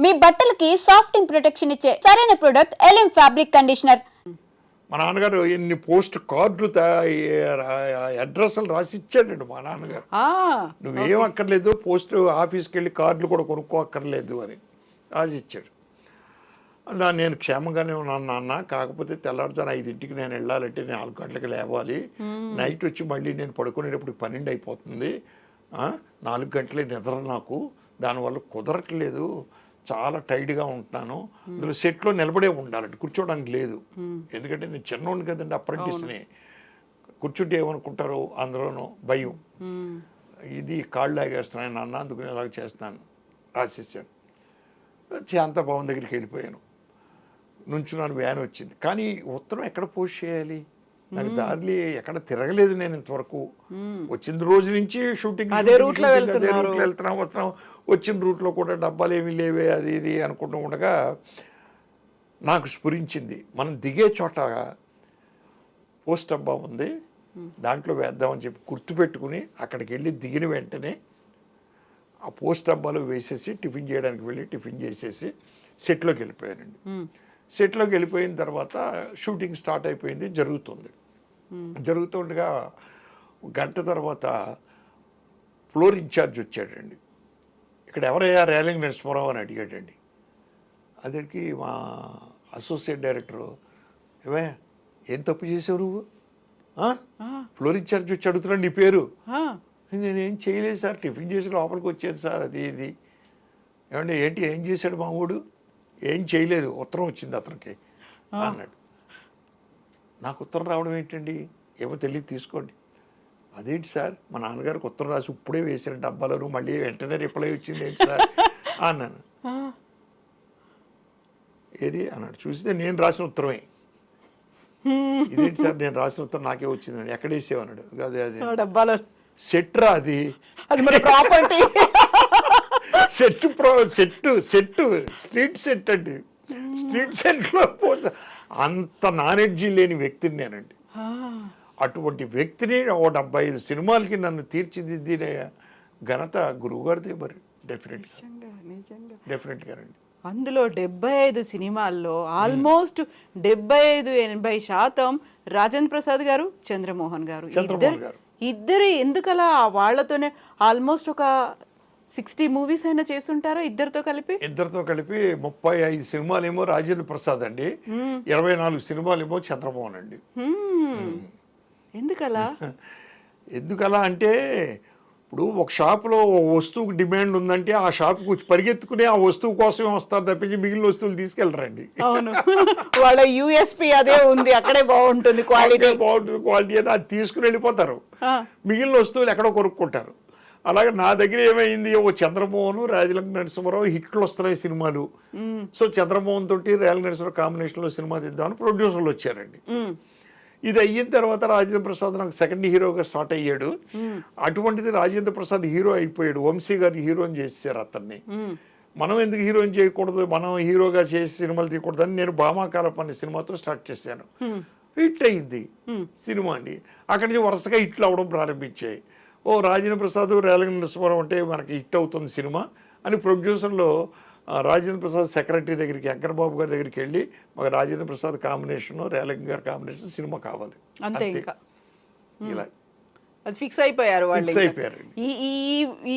మీ బట్టలకి సాఫ్టింగ్ ప్రొటెక్షన్ ఇచ్చే సరైన ప్రొడక్ట్ ఎలిమ్ ఫ్యాబ్రిక్ కండిషనర్. మా నాన్నగారు ఎన్ని పోస్ట్ కార్డులు అడ్రస్లు రాసి ఇచ్చాడండి మా నాన్నగారు. నువ్వేం అక్కర్లేదు, పోస్ట్ ఆఫీస్కి వెళ్ళి కార్డులు కూడా కొనుక్కో అక్కర్లేదు అని రాసి ఇచ్చాడు. దాన్ని నేను క్షేమంగానే ఉన్నాను నాన్న, కాకపోతే తెల్లారుజాను 5ంటికి నేను వెళ్ళాలంటే 4 గంటలకు లేవాలి, నైట్ వచ్చి మళ్ళీ నేను పడుకునేటప్పుడు 12 అయిపోతుంది, 4 గంటలే నిద్ర నాకు, దానివల్ల కుదరట్లేదు, చాలా టైట్గా ఉంటున్నాను, అందులో సెట్లో నిలబడే ఉండాలంటే కూర్చోడానికి లేదు, ఎందుకంటే నేను చిన్నోడిని కదండి, అప్రెంటిస్ని, కూర్చుంటే ఏమనుకుంటారో అందులోనూ భయం, ఇది కాళ్ళు లాగేస్తున్నాను నాన్న, అందుకు నేను అలాగ చేస్తున్నాను రాసేసాను. శాంతభవన్ దగ్గరికి వెళ్ళిపోయాను, నుంచున్నాను, వ్యాన్ వచ్చింది, కానీ ఉత్తరం ఎక్కడ పోస్ట్ చేయాలి, నాకు దారిలో ఎక్కడ తిరగలేదు నేను ఇంతవరకు, వచ్చిన రోజు నుంచి షూటింగ్ అదే రూట్లో వెళ్తున్నాం వస్తున్నాం, వచ్చిన రూట్లో కూడా డబ్బాలు ఏమీ లేవే అది ఇది అనుకుంటూ ఉండగా నాకు స్ఫురించింది, మనం దిగే చోట పోస్ట్ డబ్బా ఉంది, దాంట్లో వేద్దామని చెప్పి గుర్తుపెట్టుకుని అక్కడికి వెళ్ళి దిగిన వెంటనే ఆ పోస్ట్ డబ్బాలో వేసేసి టిఫిన్ చేయడానికి వెళ్ళి టిఫిన్ చేసేసి సెట్లోకి వెళ్ళిపోయానండి. సెట్లోకి వెళ్ళిపోయిన తర్వాత షూటింగ్ స్టార్ట్ అయిపోయింది, జరుగుతుండగా గంట తర్వాత ఫ్లోర్ ఇన్ఛార్జ్ వచ్చాడండి, ఇక్కడ ఎవరయ్యా రేలింగ్ నరసింహారావు అని అడిగాడండి. అదికి మా అసోసియేట్ డైరెక్టరు, ఏమే ఏం తప్పు చేసావు నువ్వు, ఫ్లోర్ ఇన్ఛార్జ్ వచ్చి అడుగుతున్నాడు నీ పేరు, నేనేం చేయలేదు సార్, టిఫిన్ చేసి లోపలికి వచ్చాను సార్, అది ఇది, ఏమంటే ఏంటి ఏం చేశాడు మా ఊడు, ఏం చేయలేదు, ఉత్తరం వచ్చింది అతనికి అన్నాడు. నాకు ఉత్తరం రావడం ఏంటండి, ఏమో తెలియదు తీసుకోండి. అదేంటి సార్, మా నాన్నగారికి ఉత్తరం రాసి ఇప్పుడే వేసిన డబ్బాలను మళ్ళీ వెంటనే రిప్లై వచ్చింది ఏంటి సార్ అన్నాను. ఏది అన్నాడు, చూస్తే నేను రాసిన ఉత్తరమే. ఇదేంటి సార్ నేను రాసిన ఉత్తరం నాకే వచ్చిందండి, ఎక్కడ వేసేవన్నాడు. అదే అదే సెట్ రా, అది సెట్ స్ట్రీట్ సెట్ అండి, స్ట్రీట్ సెట్లో పోస్ట్, అంత నాలెడ్జి లేని వ్యక్తిని నేనండి. అటువంటి వ్యక్తిని 75 సినిమాలకి నన్ను తీర్చిదిద్దిన ఘనత గురువు గారిదే మరి, డెఫినెట్గా రండి. అందులో 75 సినిమాల్లో ఆల్మోస్ట్ 75-80% రాజేంద్ర ప్రసాద్ గారు, చంద్రమోహన్ గారు, ఇద్దరు ఎందుకలా వాళ్ళతోనే ఆల్మోస్ట్ ఒక 60 మూవీస్ అయినా చేస్తుంటారో ఇద్దరితో కలిపి 35 సినిమాలేమో రాజేంద్ర ప్రసాద్ అండి, 24 సినిమాలేమో చంద్రమోహన్ అండి. ఎందుకలా అంటే ఇప్పుడు ఒక షాపులో వస్తువుకు డిమాండ్ ఉందంటే ఆ షాపుకు పరిగెత్తుకునే ఆ వస్తువు కోసమే వస్తారు తప్పించి మిగిలిన వస్తువులు తీసుకెళ్ళరండి. అవును, వాళ్ళ యూఎస్పీ అదే ఉంది, అక్కడే బాగుంటుంది క్వాలిటీ అని అది తీసుకుని వెళ్ళిపోతారు, మిగిలిన వస్తువులు ఎక్కడో కొనుక్కుంటారు. అలాగే నా దగ్గర ఏమైంది, ఓ చంద్రమోహన్ రాజలంక నరసింహారావు హిట్లు వస్తున్నాయి సినిమాలు, సో చంద్రమోహన్ తోటి రేలంక నరసింహారావు కాంబినేషన్లో సినిమా తీద్దామని ప్రొడ్యూసర్లు వచ్చారండి. ఇది అయిన తర్వాత రాజేంద్ర ప్రసాద్ నాకు సెకండ్ హీరోగా స్టార్ట్ అయ్యాడు. అటువంటిది రాజేంద్ర ప్రసాద్ హీరో అయిపోయాడు, వంశీ గారిని హీరోని చేశారు అతన్ని. మనం ఎందుకు హీరోయిన్ చేయకూడదు, మనం హీరోగా చేసి సినిమాలు తీయకూడదు అని నేను భామాకారప్ అనే సినిమాతో స్టార్ట్ చేశాను. హిట్ అయింది సినిమా అండి, అక్కడి నుంచి వరుసగా హిట్లు అవ్వడం ప్రారంభించాయి. ఓ రాజేంద్ర ప్రసాద్ రేలంక నరసింహారావు అంటే మనకి హిట్ అవుతుంది సినిమా అని ప్రొడ్యూసర్లో రాజేంద్ర ప్రసాద్ సెక్రటరీ దగ్గరికి, అంకర్బాబు గారి దగ్గరికి వెళ్ళి మాకు రాజేంద్ర ప్రసాద్ కాంబినేషన్, రేలంక గారి కాంబినేషన్ సినిమా కావాలి, అంతే ఇంకా ఇలా అది ఫిక్స్ అయిపోయారు వాళ్ళు.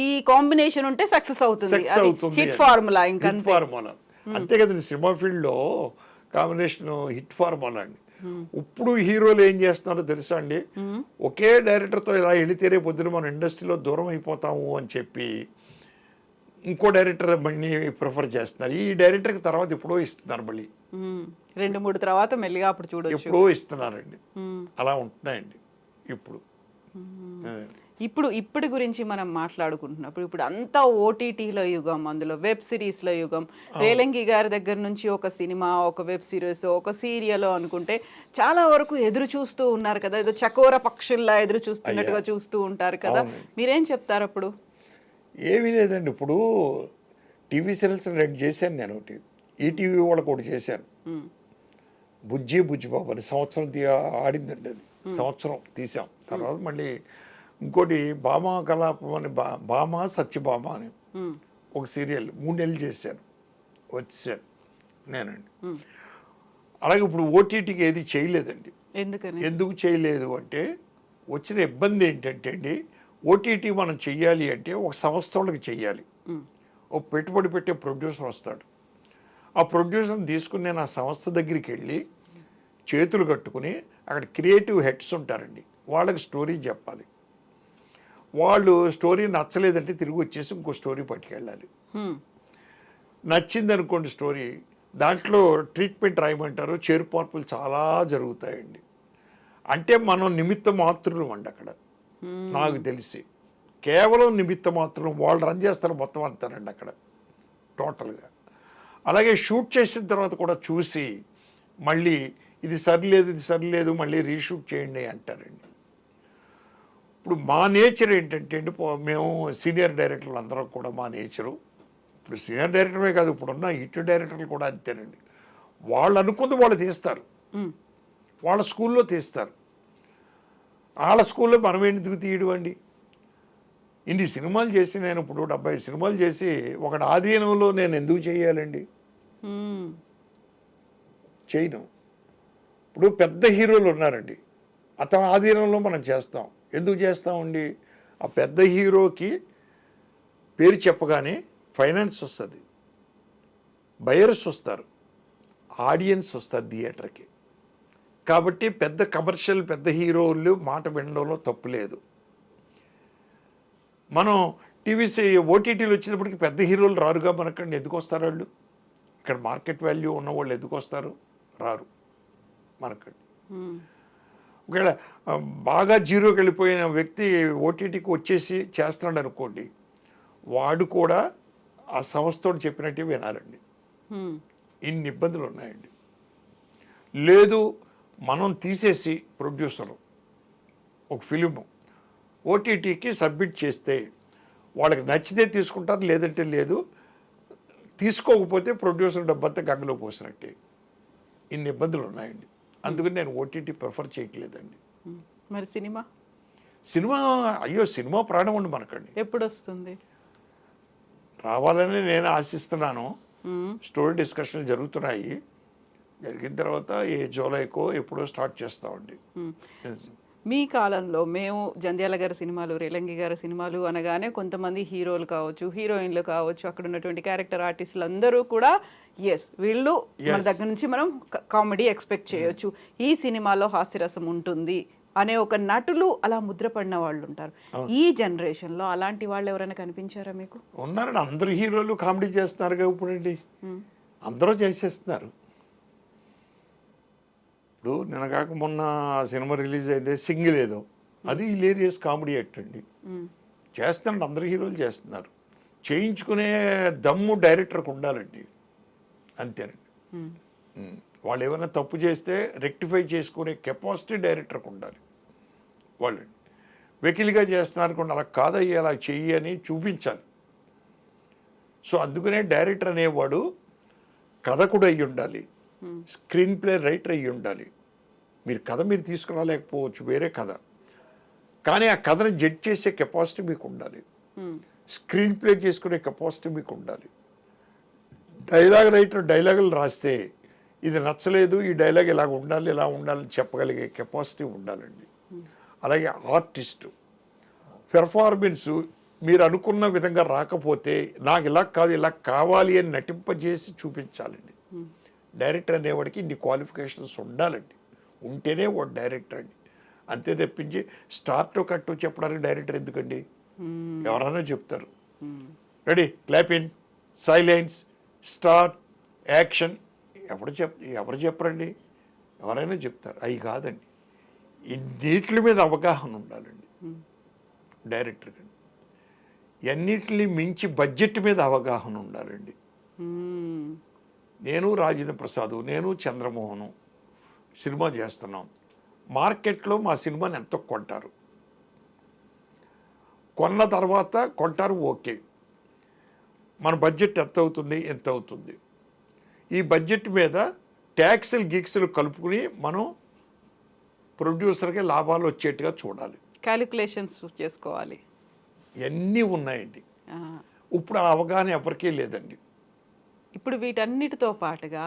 ఈ కాంబినేషన్ ఉంటే సక్సెస్ అవుతుంది, హిట్ ఫార్ములా. ఇంకా ఫార్ములా అంతే కదండి, సినిమా ఫీల్డ్లో కాంబినేషన్ హిట్ ఫార్ములా అండి. ఇప్పుడు హీరోలు ఏం చేస్తున్నారో తెలుసా అండి, ఒకే డైరెక్టర్తో ఇలా వెళితేనే పొద్దున మన ఇండస్ట్రీలో దూరం అయిపోతాము అని చెప్పి ఇంకో డైరెక్టర్ మళ్ళీ ప్రిఫర్ చేస్తున్నారు. ఈ డైరెక్టర్కి తర్వాత ఎప్పుడో ఇస్తున్నారు, మళ్ళీ 2-3 తర్వాత మెల్లిగా అప్పుడు చూడొచ్చు, ఎప్పుడో ఇస్తున్నారండి. అలా ఉంటున్నాయండి ఇప్పుడు గురించి మనం మాట్లాడుకుంటున్నప్పుడు ఇప్పుడు అంతా ఓటీటీలో యుగం, అందులో వెబ్ సిరీస్లో యుగం. రేలంగి గారి దగ్గర నుంచి ఒక సినిమా, ఒక వెబ్ సిరీస్, ఒక సీరియల్ అనుకుంటే చాలా వరకు ఎదురు చూస్తూ ఉన్నారు కదా, ఏదో చకోర పక్షుల్లా ఎదురు చూస్తున్నట్టుగా చూస్తూ ఉంటారు కదా, మీరేం చెప్తారు అప్పుడు? ఏమీ లేదండి, ఇప్పుడు టీవీ సీరియల్స్ రెడీ చేశాను నేను, ఒకటి ఈటీవీ వాళ్ళకి ఒకటి చేశాను, బుజ్జిబాబు అని సంవత్సరం ఆడిందండి, అది సంవత్సరం తీసాం. తర్వాత మళ్ళీ ఇంకోటి భామా కలాపం అని, భామ సత్యభామ అని ఒక సీరియల్ 3 నెలలు చేశాను. వచ్చాను నేనండి. అలాగే ఇప్పుడు ఓటీటీకి ఏది చేయలేదండి. ఎందుకని? ఎందుకు చేయలేదు అంటే వచ్చిన ఇబ్బంది ఏంటంటే అండి, ఓటీటీ మనం చెయ్యాలి అంటే ఒక సంస్థ వాళ్ళకి చెయ్యాలి. ఒక పెట్టుబడి పెట్టే ప్రొడ్యూసర్ వస్తాడు. ఆ ప్రొడ్యూసర్ని తీసుకుని నేను ఆ సంస్థ దగ్గరికి వెళ్ళి చేతులు కట్టుకుని అక్కడ క్రియేటివ్ హెడ్స్ ఉంటారండి, వాళ్ళకి స్టోరీ చెప్పాలి. వాళ్ళు స్టోరీ నచ్చలేదంటే తిరిగి వచ్చేసి ఇంకో స్టోరీ పట్టుకెళ్ళాలి. నచ్చింది అనుకోండి స్టోరీ, దాంట్లో ట్రీట్మెంట్ రాయమంటారు, చేరుపార్పులు చాలా జరుగుతాయండి. అంటే మనం నిమిత్త మాత్రులు అండి అక్కడ. నాకు తెలిసి కేవలం నిమిత్త మాత్రం, వాళ్ళు రన్ చేస్తారు మొత్తం అంతారండి అక్కడ టోటల్గా. అలాగే షూట్ చేసిన తర్వాత కూడా చూసి మళ్ళీ ఇది సరిలేదు మళ్ళీ రీషూట్ చేయండి అంటారండి. ఇప్పుడు మా నేచర్ ఏంటంటే అండి, మేము సీనియర్ డైరెక్టర్లు అందరం కూడా మా నేచరు, ఇప్పుడు సీనియర్ డైరెక్టరే కాదు ఇప్పుడున్న హిట్ డైరెక్టర్లు కూడా అంతేనండి. వాళ్ళు అనుకుంది వాళ్ళు తీస్తారు, వాళ్ళ స్కూల్లో తీస్తారు. వాళ్ళ స్కూల్లో మనం ఎందుకు తీయడం అండి? ఇన్ని సినిమాలు చేసి నేను ఇప్పుడు 70 సినిమాలు చేసి ఒకటి ఆధీనంలో నేను ఎందుకు చేయాలండి? చేయను. ఇప్పుడు పెద్ద హీరోలు ఉన్నారండి, అతని ఆధీనంలో మనం చేస్తాం. ఎందుకు చేస్తామండి? ఆ పెద్ద హీరోకి పేరు చెప్పగానే ఫైనాన్స్ వస్తుంది, బయర్స్ వస్తారు, ఆడియన్స్ వస్తారు థియేటర్కి. కాబట్టి పెద్ద కమర్షియల్ పెద్ద హీరోలు మాట వినడంలో తప్పు లేదు. మనం ఓటీటీలు వచ్చినప్పటికి పెద్ద హీరోలు రారుగా మనకండి. ఎందుకు వస్తారు వాళ్ళు? ఇక్కడ మార్కెట్ వాల్యూ ఉన్న వాళ్ళు ఎందుకు వస్తారు? రారు మనకండి. ఒకవేళ బాగా జీరోకి వెళ్ళిపోయిన వ్యక్తి ఓటీటీకి వచ్చేసి చేస్తున్నాడు అనుకోండి, వాడు కూడా ఆ సంస్థతో చెప్పినట్టే వినాలండి. ఇన్ని ఇబ్బందులు ఉన్నాయండి. లేదు మనం తీసేసి ప్రొడ్యూసరు ఒక ఫిలిము ఓటీటీకి సబ్మిట్ చేస్తే వాళ్ళకి నచ్చితే తీసుకుంటారు, లేదంటే లేదు. తీసుకోకపోతే ప్రొడ్యూసర్ డబ్బంతా గంగలో పోసినట్టే. ఇన్ని ఇబ్బందులు ఉన్నాయండి. అందుకని నేను ఓటీటీ ప్రిఫర్ చేయట్లేదండి. మరి సినిమా అయ్యో సినిమా ప్రాణం ఉండి మనకండి. ఎప్పుడు వస్తుంది? రావాలని నేను ఆశిస్తున్నాను. స్టోరీ డిస్కషన్లు జరుగుతున్నాయి. జరిగిన తర్వాత ఏ జూలైకో ఎప్పుడో స్టార్ట్ చేస్తామండి. మీ కాలంలో మేము జంధ్యాల గారి సినిమాలు, రేలంగి గారి సినిమాలు అనగానే కొంతమంది హీరోలు కావచ్చు, హీరోయిన్లు కావచ్చు, అక్కడ ఉన్నటువంటి క్యారెక్టర్ ఆర్టిస్టులు అందరూ కూడా వీళ్ళు మన దగ్గర నుంచి మనం కామెడీ ఎక్స్పెక్ట్ చేయొచ్చు, ఈ సినిమాలో హాస్యరసం ఉంటుంది అనే ఒక నటులు అలా ముద్రపడిన వాళ్ళు ఉంటారు. ఈ జనరేషన్ లో అలాంటి వాళ్ళు ఎవరైనా కనిపించారా మీకు? ఉన్నారండి. అందరు హీరోలు కామెడీ చేస్తున్నారు ఇప్పుడండి, అందరూ చేసేస్తున్నారు. ఇప్పుడు నిన్న కాక మొన్న సినిమా రిలీజ్ అయితే సింగిల్ ఏదో, అది హిలేరియస్ కామెడీ యాక్ట్ అండి. చేస్తున్నాడు, అందరు హీరోలు చేస్తున్నారు. చేయించుకునే దమ్ము డైరెక్టర్కి ఉండాలండి, అంతేనండి. వాళ్ళు ఏమైనా తప్పు చేస్తే రెక్టిఫై చేసుకునే కెపాసిటీ డైరెక్టర్కి ఉండాలి. వాళ్ళు వెకిలిగా చేస్తున్నారు అనుకోండి, అలా కాదయ్యి అలా చెయ్యి అని చూపించాలి. సో అందుకనే డైరెక్టర్ అనేవాడు కథకుడు అయ్యి ఉండాలి, స్క్రీన్ ప్లే రైటర్ అయ్యి ఉండాలి. మీరు కథ మీరు తీసుకురాలేకపోవచ్చు, వేరే కథ, కానీ ఆ కథను జడ్జ్ చేసే కెపాసిటీ మీకు ఉండాలి, స్క్రీన్ ప్లే చేసుకునే కెపాసిటీ మీకు ఉండాలి. డైలాగ్ రైటర్ డైలాగులు రాస్తే ఇది నచ్చలేదు, ఈ డైలాగ్ ఇలా ఉండాలని చెప్పగలిగే కెపాసిటీ ఉండాలండి. అలాగే ఆర్టిస్టు పెర్ఫార్మెన్సు మీరు అనుకున్న విధంగా రాకపోతే నాకు ఇలా కాదు ఇలా కావాలి అని నటింపజేసి చూపించాలండి. డైరెక్టర్ అనేవాడికి ఇన్ని క్వాలిఫికేషన్స్ ఉండాలండి, ఉంటేనే వాడు డైరెక్టర్ అండి. అంతే తప్పించి స్టార్ట్ కట్టు చెప్పడానికి డైరెక్టర్ ఎందుకండి? ఎవరైనా చెప్తారు, రెడీ క్లాపిన్ సైలెన్స్ స్టార్ట్ యాక్షన్, ఎవరు చెప్పరండి? ఎవరైనా చెప్తారు, అవి కాదండి. ఇన్నిటి మీద అవగాహన ఉండాలండి డైరెక్టర్ కండి. ఎన్నిటిని మించి బడ్జెట్ మీద అవగాహన ఉండాలండి. నేను రాజేంద్ర ప్రసాద్, నేను చంద్రమోహను సినిమా చేస్తున్నాం. మార్కెట్లో మా సినిమాని ఎంతో కొంటారు, కొన్న తర్వాత కొంటారు, ఓకే. మన బడ్జెట్ ఎంత అవుతుంది, ఈ బడ్జెట్ మీద ట్యాక్సులు గిక్సులు కలుపుకుని మనం ప్రొడ్యూసర్కి లాభాలు వచ్చేట్టుగా చూడాలి, క్యాలిక్యులేషన్స్ చేసుకోవాలి. ఇవన్నీ ఉన్నాయండి. ఇప్పుడు ఆ అవగాహన ఎవరికీ లేదండి. ఇప్పుడు వీటన్నిటితో పాటుగా